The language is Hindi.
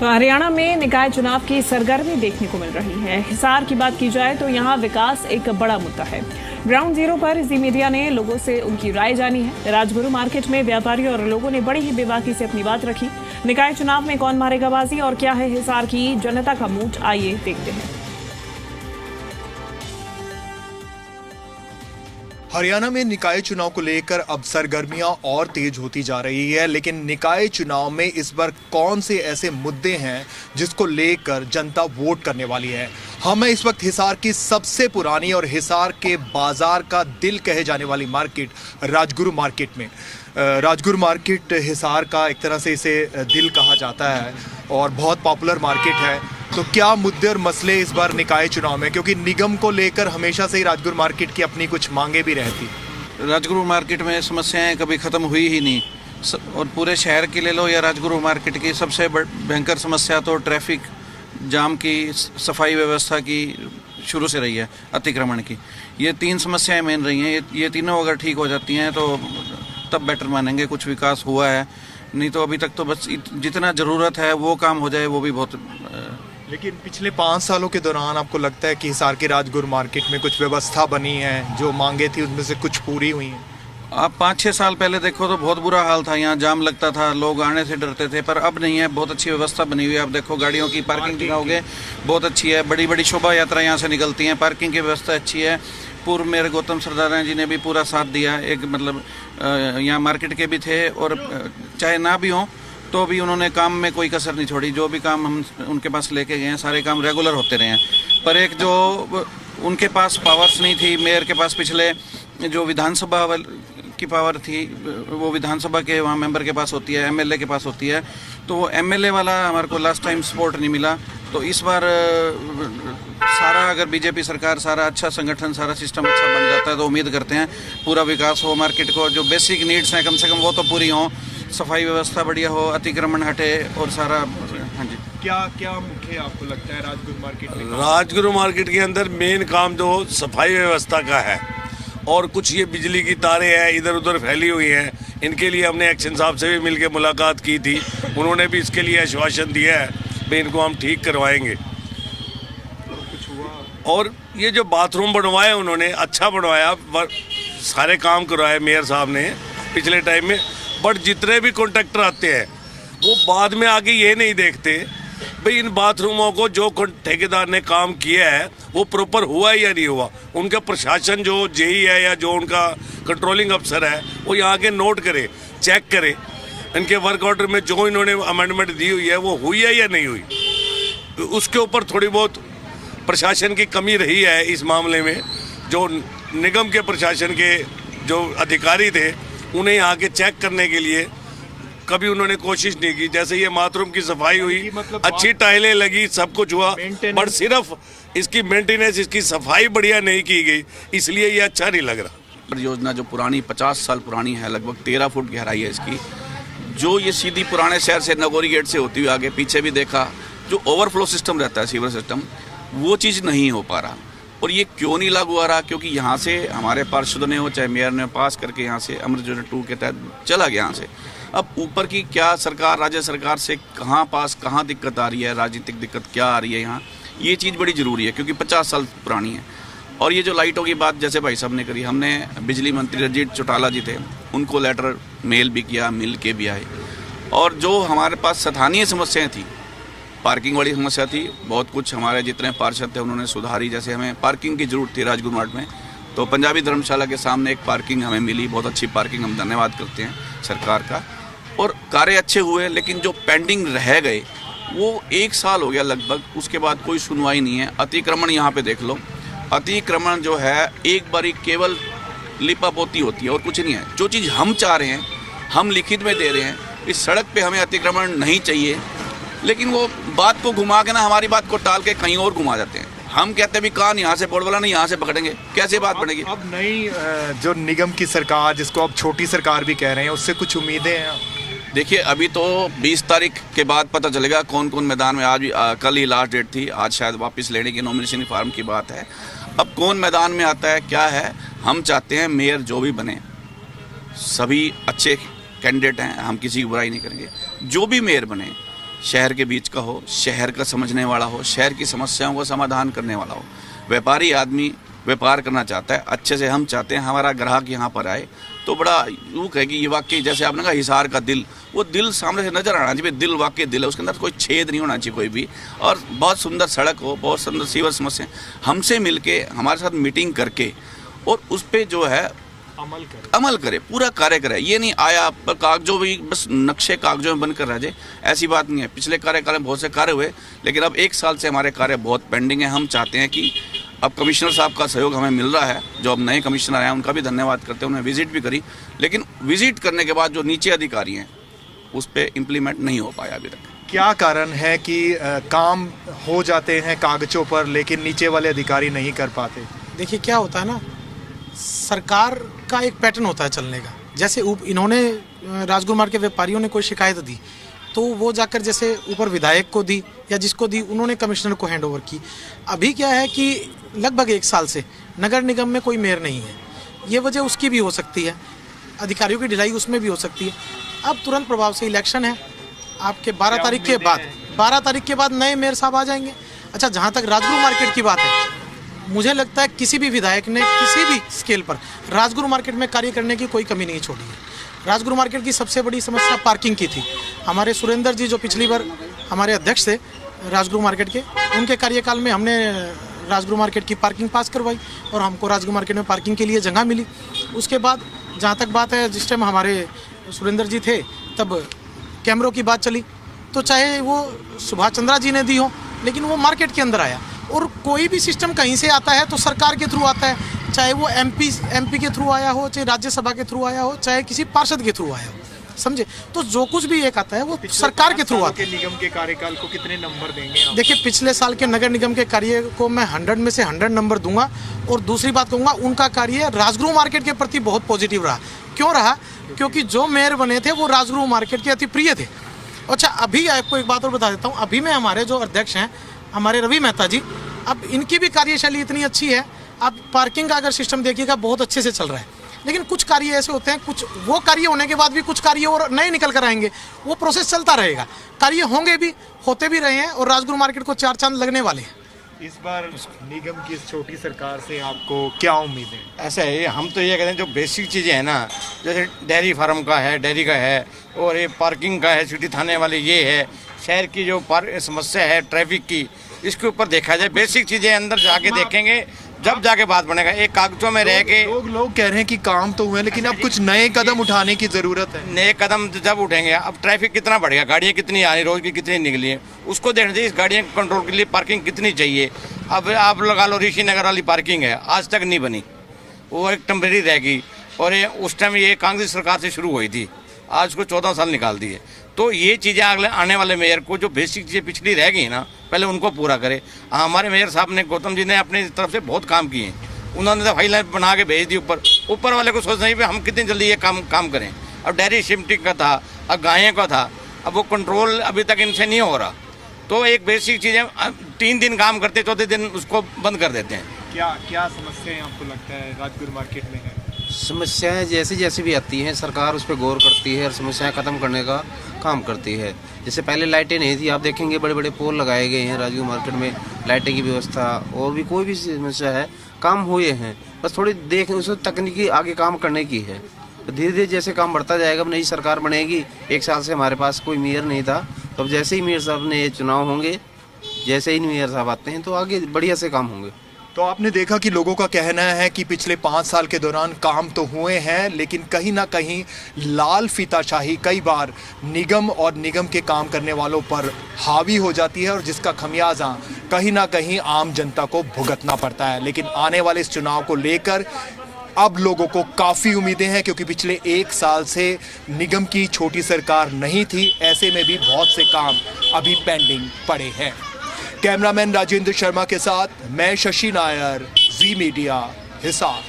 तो हरियाणा में निकाय चुनाव की सरगर्मी देखने को मिल रही है। हिसार की बात की जाए तो यहाँ विकास एक बड़ा मुद्दा है। ग्राउंड जीरो पर जी मीडिया ने लोगों से उनकी राय जानी है। राजगुरु मार्केट में व्यापारियों और लोगों ने बड़ी ही बेबाकी से अपनी बात रखी। निकाय चुनाव में कौन मारेगा बाजी और क्या है हिसार की जनता का मूड, आइए देखते हैं। हरियाणा में निकाय चुनाव को लेकर अब सरगर्मियां और तेज होती जा रही है, लेकिन निकाय चुनाव में इस बार कौन से ऐसे मुद्दे हैं जिसको लेकर जनता वोट करने वाली है। हम इस वक्त हिसार की सबसे पुरानी और हिसार के बाजार का दिल कहे जाने वाली मार्केट राजगुरु मार्केट में। राजगुरु मार्केट हिसार का एक तरह से इसे दिल कहा जाता है और बहुत पॉपुलर मार्केट है। तो क्या मुद्दे और मसले इस बार निकाय चुनाव में, क्योंकि निगम को लेकर हमेशा से ही राजगुरु मार्केट की अपनी कुछ मांगे भी रहती। राजगुरु मार्केट में समस्याएं कभी ख़त्म हुई ही नहीं, और पूरे शहर की ले लो या राजगुरु मार्केट की सबसे भयंकर समस्या तो ट्रैफिक जाम की, सफाई व्यवस्था की शुरू से रही है, अतिक्रमण की। ये तीन समस्याएं मेन रही हैं। ये तीनों अगर ठीक हो जाती हैं तो तब बेटर मानेंगे कुछ विकास हुआ है। नहीं तो अभी तक तो बस जितना ज़रूरत है वो काम हो जाए, वो भी बहुत। लेकिन पिछले 5 सालों के दौरान आपको लगता है कि हिसार के राजगुरु मार्केट में कुछ व्यवस्था बनी है, जो मांगे थी उनमें से कुछ पूरी हुई हैं? आप 5-6 साल पहले देखो तो बहुत बुरा हाल था, यहाँ जाम लगता था, लोग आने से डरते थे, पर अब नहीं है। बहुत अच्छी व्यवस्था बनी हुई है। आप देखो गाड़ियों की पार्किंग दिखाओगे बहुत अच्छी है। बड़ी बड़ी शोभा यात्रा यहाँ से निकलती हैं, पार्किंग की व्यवस्था अच्छी है। पूर्व मेयर गौतम सरदारा जी ने भी पूरा साथ दिया। एक मतलब यहाँ मार्केट के भी थे, और चाहे ना भी हों तो भी उन्होंने काम में कोई कसर नहीं छोड़ी। जो भी काम हम उनके पास लेके गए हैं सारे काम रेगुलर होते रहे हैं। पर एक जो उनके पास पावर्स नहीं थी, मेयर के पास पिछले जो विधानसभा की पावर थी वो विधानसभा के वहाँ मेंबर के पास होती है, एमएलए के पास होती है। तो वो एमएलए वाला हमारे को लास्ट टाइम सपोर्ट नहीं मिला। तो इस बार सारा अगर बीजेपी सरकार, सारा अच्छा संगठन, सारा सिस्टम अच्छा बन जाता है तो उम्मीद करते हैं पूरा विकास हो। मार्केट को जो बेसिक नीड्स हैं कम से कम वो तो पूरी हों, सफाई व्यवस्था बढ़िया हो, अतिक्रमण हटे और सारा। हाँ जी, क्या मुख्य आपको लगता है राजगुरु मार्केट में? राजगुरु मार्केट के अंदर मेन काम जो सफाई व्यवस्था का है, और कुछ ये बिजली की तारें हैं इधर उधर फैली हुई हैं, इनके लिए हमने एक्शन साहब से भी मिलकर मुलाकात की थी। उन्होंने भी इसके लिए आश्वासन दिया है भाई इनको हम ठीक करवाएंगे। और ये जो बाथरूम बनवाए उन्होंने अच्छा बनवाया, सारे काम करवाए मेयर साहब ने पिछले टाइम में। बट जितने भी कॉन्ट्रैक्टर आते हैं वो बाद में आके ये नहीं देखते भाई इन बाथरूमों को जो ठेकेदार ने काम किया है वो प्रॉपर हुआ या नहीं हुआ। उनका प्रशासन जो जेई है या जो उनका कंट्रोलिंग अफसर है वो यहाँ के नोट करे, चेक करे इनके वर्क ऑर्डर में जो इन्होंने अमेंडमेंट दी हुई है वो हुई है या नहीं हुई। तो उसके ऊपर थोड़ी बहुत प्रशासन की कमी रही है इस मामले में। जो निगम के प्रशासन के जो अधिकारी थे उन्हें यहाँ के चेक करने के लिए कभी उन्होंने कोशिश नहीं की। जैसे ये बाथरूम की सफाई हुई, मतलब अच्छी टाइलें लगी, सब कुछ हुआ, बट सिर्फ इसकी मेंटेनेंस, इसकी सफाई बढ़िया नहीं की गई, इसलिए ये अच्छा नहीं लग रहा। परियोजना जो पुरानी 50 साल पुरानी है, लगभग 13 फुट गहराई है इसकी, जो ये सीधी पुराने शहर से नगोरी गेट से होती हुई आगे पीछे भी देखा, जो ओवरफ्लो सिस्टम रहता है, सीवर सिस्टम, वो चीज़ नहीं हो पा रहा। और ये क्यों नहीं लागू आ रहा? क्योंकि यहाँ से हमारे पार्षद ने हो चाहे मेयर ने पास करके यहाँ से अमृत योजना 2 के तहत चला गया यहाँ से। अब ऊपर की क्या सरकार, राज्य सरकार से कहाँ दिक्कत आ रही है, राजनीतिक दिक्कत क्या आ रही है यहाँ, ये चीज़ बड़ी ज़रूरी है क्योंकि 50 साल पुरानी है। और ये जो लाइटों की बात जैसे भाई साहब ने करी, हमने बिजली मंत्री रंजीत चौटाला जी थे, उनको लेटर मेल भी किया, मिल के भी आए। और जो हमारे पास स्थानीय समस्याएँ थी, पार्किंग वाली समस्या थी, बहुत कुछ हमारे जितने पार्षद थे उन्होंने सुधारी। जैसे हमें पार्किंग की ज़रूरत थी राजगुरु मार्ट में, तो पंजाबी धर्मशाला के सामने एक पार्किंग हमें मिली, बहुत अच्छी पार्किंग, हम धन्यवाद करते हैं सरकार का। और कार्य अच्छे हुए, लेकिन जो पेंडिंग रह गए वो 1 साल हो गया लगभग, उसके बाद कोई सुनवाई नहीं है। अतिक्रमण यहाँ पे देख लो, अतिक्रमण जो है एक बारी केवल लिपापोती होती है और कुछ नहीं है। जो चीज़ हम चाह रहे हैं हम लिखित में दे रहे हैं, इस सड़क पे हमें अतिक्रमण नहीं चाहिए, लेकिन वो बात को घुमा के ना, हमारी बात को टाल के कहीं और घुमा जाते हैं। हम कहते हैं भी कान यहाँ से बोर्ड वाला नहीं, यहाँ से पकड़ेंगे, कैसे बात बनेगी? अब नई जो निगम की सरकार, जिसको अब छोटी सरकार भी कह रहे हैं, उससे कुछ उम्मीदें हैं? देखिए अभी तो 20 तारीख के बाद पता चलेगा कौन कौन मैदान में। आज भी कल ही लास्ट डेट थी, आज शायद वापस लेने की नॉमिनेशन फॉर्म की बात है। अब कौन मैदान में आता है, क्या है, हम चाहते हैं मेयर जो भी बने सभी अच्छे कैंडिडेट हैं, हम किसी की बुराई नहीं करेंगे। जो भी मेयर बने शहर के बीच का हो, शहर का समझने वाला हो, शहर की समस्याओं का समाधान करने वाला हो। व्यापारी आदमी व्यापार करना चाहता है, अच्छे से हम चाहते हैं हमारा ग्राहक यहाँ पर आए, तो बड़ा यूँ कहे कि ये वाकई जैसे आपने कहा हिसार का दिल, वो दिल सामने से नजर आना चाहिए, दिल वाकई दिल है, उसके अंदर कोई छेद नहीं होना चाहिए कोई भी, और बहुत सुंदर सड़क हो, बहुत सुंदर सीवर समस्या, हमसे मिलके हमारे साथ मीटिंग करके और उस पर जो है अमल करे, पूरा कार्य करे। ये नहीं आया पर कागजों भी बस नक्शे कागजों में बनकर रह जाए, ऐसी बात नहीं है। पिछले कार्यकाल में बहुत से कार्य हुए, लेकिन अब 1 साल से हमारे कार्य बहुत पेंडिंग है। हम चाहते हैं कि अब कमिश्नर साहब का सहयोग हमें मिल रहा है, जो अब नए कमिश्नर आए हैं उनका भी धन्यवाद करते हैं, उन्होंने विजिट भी करी, लेकिन विजिट करने के बाद जो नीचे अधिकारी हैं उस पर इम्प्लीमेंट नहीं हो पाया अभी तक। क्या कारण है कि काम हो जाते हैं कागजों पर लेकिन नीचे वाले अधिकारी नहीं कर पाते? देखिए क्या होता है ना, सरकार का एक पैटर्न होता है चलने का। जैसे इन्होंने राजगुरु मार्ग के व्यापारियों ने कोई शिकायत दी तो वो जाकर जैसे ऊपर विधायक को दी या जिसको दी उन्होंने कमिश्नर को हैंड ओवर की। अभी क्या है कि लगभग 1 साल से नगर निगम में कोई मेयर नहीं है। ये वजह उसकी भी हो सकती है, अधिकारियों की ढिलाई उसमें भी हो सकती है। अब तुरंत प्रभाव से इलेक्शन है आपके 12 तारीख के बाद नए मेयर साहब आ जाएंगे। अच्छा, जहाँ तक राजगुरु मार्केट की बात है, मुझे लगता है किसी भी विधायक ने किसी भी स्केल पर राजगुरु मार्केट में कार्य करने की कोई कमी नहीं छोड़ी है। राजगुरु मार्केट की सबसे बड़ी समस्या पार्किंग की थी। हमारे सुरेंद्र जी जो पिछली बार हमारे अध्यक्ष थे राजगुरु मार्केट के, उनके कार्यकाल में हमने राजगुरु मार्केट की पार्किंग पास करवाई और हमको राजगुरु मार्केट में पार्किंग के लिए जगह मिली। उसके बाद जहाँ तक बात है, जिस टाइम हमारे सुरेंद्र जी थे तब कैमरों की बात चली, तो चाहे वो सुभाष चंद्रा जी ने दी हो, लेकिन वो मार्केट के अंदर आया। और कोई भी सिस्टम कहीं से आता है तो सरकार के थ्रू आता है, चाहे वो एमपी के थ्रू आया हो, चाहे राज्यसभा के थ्रू आया हो, चाहे किसी पार्षद के थ्रू आया हो, समझे। तो जो कुछ भी एक आता है वो सरकार के थ्रू आता है। निगम के कार्यकाल को कितने नंबर देंगे आप? देखिए, पिछले साल के नगर निगम के कार्य को मैं 100 में से 100 नंबर दूंगा। और दूसरी बात कहूँगा, उनका कार्य राजगुरु मार्केट के प्रति बहुत पॉजिटिव रहा। क्यों रहा? क्योंकि जो मेयर बने थे वो राजगुरु मार्केट के अति प्रिय थे। अच्छा, अभी आपको एक बात और बता देता हूँ, अभी में हमारे जो अध्यक्ष हैं हमारे रवि मेहता जी, अब इनकी भी कार्यशैली इतनी अच्छी है। अब पार्किंग का अगर सिस्टम देखिएगा बहुत अच्छे से चल रहा है, लेकिन कुछ कार्य ऐसे होते हैं, कुछ वो कार्य होने के बाद भी कुछ कार्य और नए निकल कर आएंगे, वो प्रोसेस चलता रहेगा। कार्य होंगे भी, होते भी रहे हैं और राजगुरु मार्केट को 4 चांद लगने वाले हैं। इस बार निगम की इस छोटी सरकार से आपको क्या उम्मीद है? ऐसा है, हम तो ये कहते हैं जो बेसिक चीज़ें हैं ना, जैसे डेयरी फार्म का है, डेयरी का है, और ये पार्किंग का है, सिटी थाने वाले ये है, शहर की जो समस्या है ट्रैफिक की, इसके ऊपर देखा जाए। बेसिक चीज़ें अंदर जाके देखेंगे जब जाके बात बनेगा। एक कागजों में रह के लोग कह रहे हैं कि काम तो हुए, लेकिन अब कुछ नए कदम उठाने की जरूरत है। नए कदम जब उठेंगे, अब ट्रैफिक कितना बढ़ेगा, गाड़ियाँ कितनी आ रही, रोज की कितनी निकली है, उसको देखना चाहिए। इस गाड़ियों के कंट्रोल के लिए पार्किंग कितनी चाहिए। अब आप लगा लो, ऋषि नगर वाली पार्किंग है, आज तक नहीं बनी, वो एक टेम्परेरी रहेगी। और ये उस टाइम ये कांग्रेस सरकार से शुरू हुई थी, आज उसको 14 साल निकाल दिए। तो ये चीज़ें अगले आने वाले मेयर को, जो बेसिक चीज़ें पिछली रह गई ना, पहले उनको पूरा करे। हमारे मेयर साहब ने, गौतम जी ने अपनी तरफ से बहुत काम किए हैं। उन्होंने तो फाइल बना के भेज दी ऊपर वाले को सोचना चाहिए हम कितनी जल्दी ये काम करें। अब डेयरी शिफ्टिंग का था, अब गायों का था, अब वो कंट्रोल अभी तक इनसे नहीं हो रहा। तो एक बेसिक चीज़ें 3 दिन काम करते, 4थे दिन उसको बंद कर देते हैं। क्या समस्याएं आपको लगता है राजगुरु मार्केट में है? समस्याएं जैसी जैसी भी आती हैं, सरकार उस पर गौर करती है और समस्याएं ख़त्म करने का काम करती है। जैसे पहले लाइटें नहीं थी, आप देखेंगे बड़े बड़े पोल लगाए गए हैं राजगुरु मार्केट में, लाइटें की व्यवस्था, और भी कोई भी समस्या है, काम हुए हैं। बस थोड़ी देख उसको तकनीकी आगे काम करने की है। तो धीरे धीरे जैसे काम बढ़ता जाएगा, अब नई सरकार बनेगी। 1 साल से हमारे पास कोई मेयर नहीं था, तो अब जैसे ही मेयर साहब ने चुनाव होंगे, जैसे ही मेयर साहब आते हैं तो आगे बढ़िया से काम होंगे। तो आपने देखा कि लोगों का कहना है कि पिछले 5 साल के दौरान काम तो हुए हैं, लेकिन कहीं ना कहीं लाल फीताशाही कई बार निगम और निगम के काम करने वालों पर हावी हो जाती है, और जिसका खमियाजा कहीं ना कहीं आम जनता को भुगतना पड़ता है। लेकिन आने वाले इस चुनाव को लेकर अब लोगों को काफ़ी उम्मीदें हैं, क्योंकि पिछले 1 साल से निगम की छोटी सरकार नहीं थी। ऐसे में भी बहुत से काम अभी पेंडिंग पड़े हैं। कैमरामैन राजेंद्र शर्मा के साथ मैं शशि नायर, जी मीडिया, हिसार।